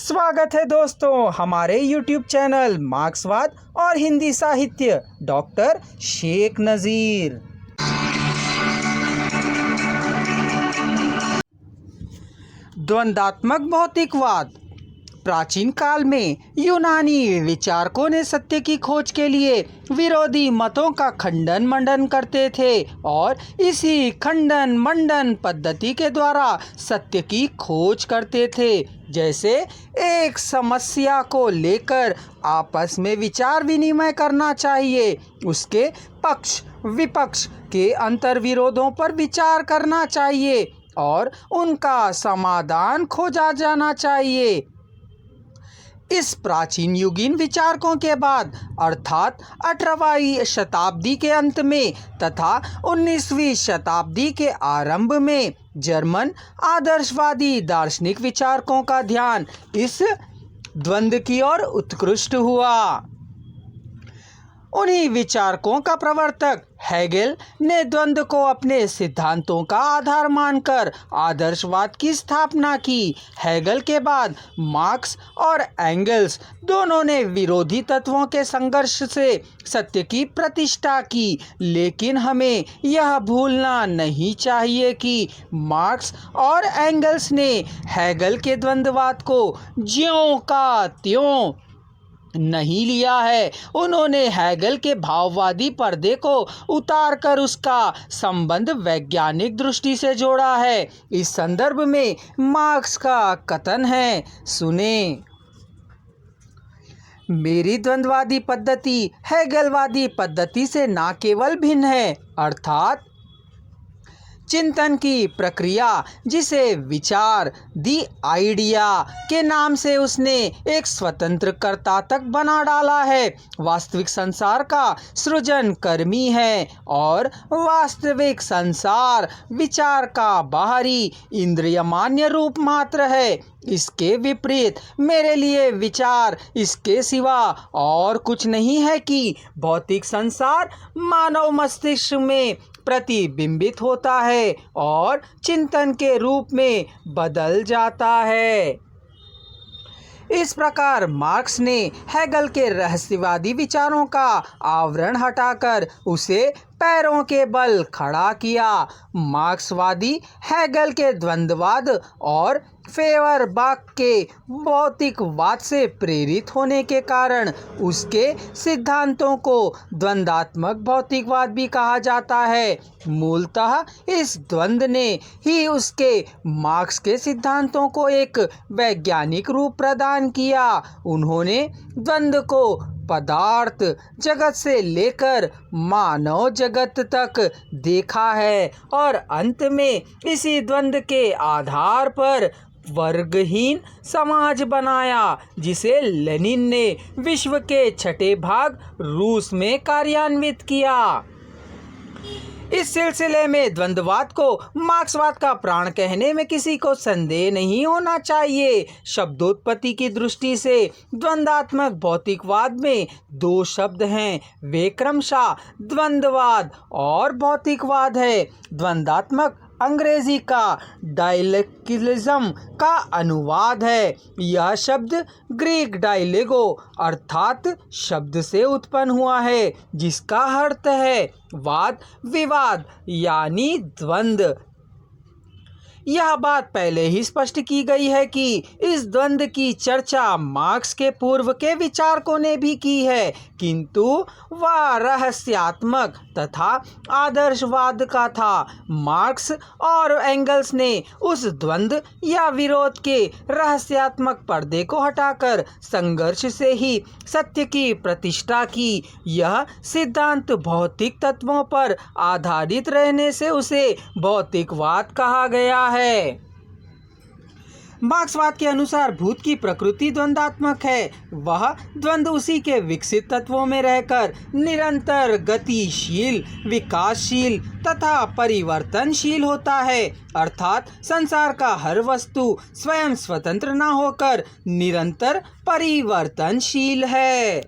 स्वागत है दोस्तों हमारे YouTube चैनल मार्क्सवाद और हिंदी साहित्य डॉक्टर शेख नज़ीर। द्वंद्वात्मक भौतिकवाद। प्राचीन काल में यूनानी विचारकों ने सत्य की खोज के लिए विरोधी मतों का खंडन मंडन करते थे और इसी खंडन मंडन पद्धति के द्वारा सत्य की खोज करते थे। जैसे एक समस्या को लेकर आपस में विचार विनिमय करना चाहिए, उसके पक्ष विपक्ष के अंतर्विरोधों पर विचार करना चाहिए और उनका समाधान खोजा जाना चाहिए। इस प्राचीन युगीन विचारकों के बाद अर्थात 18वीं शताब्दी के अंत में तथा 19वीं शताब्दी के आरंभ में जर्मन आदर्शवादी दार्शनिक विचारकों का ध्यान इस द्वंद्व की ओर उत्कृष्ट हुआ। उन्हीं विचारकों का प्रवर्तक हेगेल ने द्वंद्व को अपने सिद्धांतों का आधार मानकर आदर्शवाद की स्थापना की। हेगेल के बाद मार्क्स और एंगल्स दोनों ने विरोधी तत्वों के संघर्ष से सत्य की प्रतिष्ठा की, लेकिन हमें यह भूलना नहीं चाहिए कि मार्क्स और एंगल्स ने हेगेल के द्वंद्ववाद को ज्यों का त्यों नहीं लिया है। उन्होंने हेगेल के भाववादी पर्दे को उतारकर उसका संबंध वैज्ञानिक दृष्टि से जोड़ा है। इस संदर्भ में मार्क्स का कथन है, सुने। मेरी द्वंद्ववादी पद्धति हेगेलवादी पद्धति से न केवल भिन्न है, अर्थात चिंतन की प्रक्रिया जिसे विचार दी आइडिया के नाम से उसने एक स्वतंत्र कर्ता तक बना डाला है, वास्तविक संसार का सृजन कर्मी है और वास्तविक संसार विचार का बाहरी इंद्रियमान्य रूप मात्र है। इसके विपरीत मेरे लिए विचार इसके सिवा और कुछ नहीं है कि भौतिक संसार मानव मस्तिष्क में प्रतिबिंबित होता है और चिंतन के रूप में बदल जाता है। इस प्रकार मार्क्स ने हेगेल के रहस्यवादी विचारों का आवरण हटाकर उसे पैरों के बल खड़ा किया। मार्क्सवादी हेगेल के द्वंद्ववाद और फेवरबाख के भौतिकवाद से प्रेरित होने के कारण उसके सिद्धांतों को द्वंद्वात्मक भौतिकवाद भी कहा जाता है। मूलतः इस द्वंद्व ने ही उसके मार्क्स के सिद्धांतों को एक वैज्ञानिक रूप प्रदान किया। उन्होंने द्वंद्व को पदार्थ जगत से लेकर मानव जगत तक देखा है और अंत में इसी द्वंद्व के आधार पर वर्गहीन समाज बनाया, जिसे लेनिन ने विश्व के छठे भाग रूस में कार्यान्वित किया। इस सिलसिले में द्वंद्ववाद को मार्क्सवाद का प्राण कहने में किसी को संदेह नहीं होना चाहिए। शब्दोत्पत्ति की दृष्टि से द्वंद्वात्मक भौतिकवाद में दो शब्द हैं, वे क्रमशः द्वंद्ववाद और भौतिकवाद है। द्वंद्वात्मक अंग्रेजी का डायलेक्टिलिज्म का अनुवाद है। यह शब्द ग्रीक डायलेगो अर्थात शब्द से उत्पन्न हुआ है, जिसका अर्थ है वाद विवाद यानी द्वंद्व। यह बात पहले ही स्पष्ट की गई है कि इस द्वंद्व की चर्चा मार्क्स के पूर्व के विचारकों ने भी की है, किंतु वह रहस्यात्मक तथा आदर्शवाद का था। मार्क्स और एंगल्स ने उस द्वंद्व या विरोध के रहस्यात्मक पर्दे को हटाकर संघर्ष से ही सत्य की प्रतिष्ठा की। यह सिद्धांत भौतिक तत्वों पर आधारित रहने से उसे भौतिकवाद कहा गया है। मार्क्सवाद के अनुसार भूत की प्रकृति द्वंद्वात्मक है। वह द्वंद्व उसी के विकसित तत्वों में रहकर निरंतर गतिशील, विकासशील तथा परिवर्तनशील होता है, अर्थात संसार का हर वस्तु स्वयं स्वतंत्र न होकर निरंतर परिवर्तनशील है।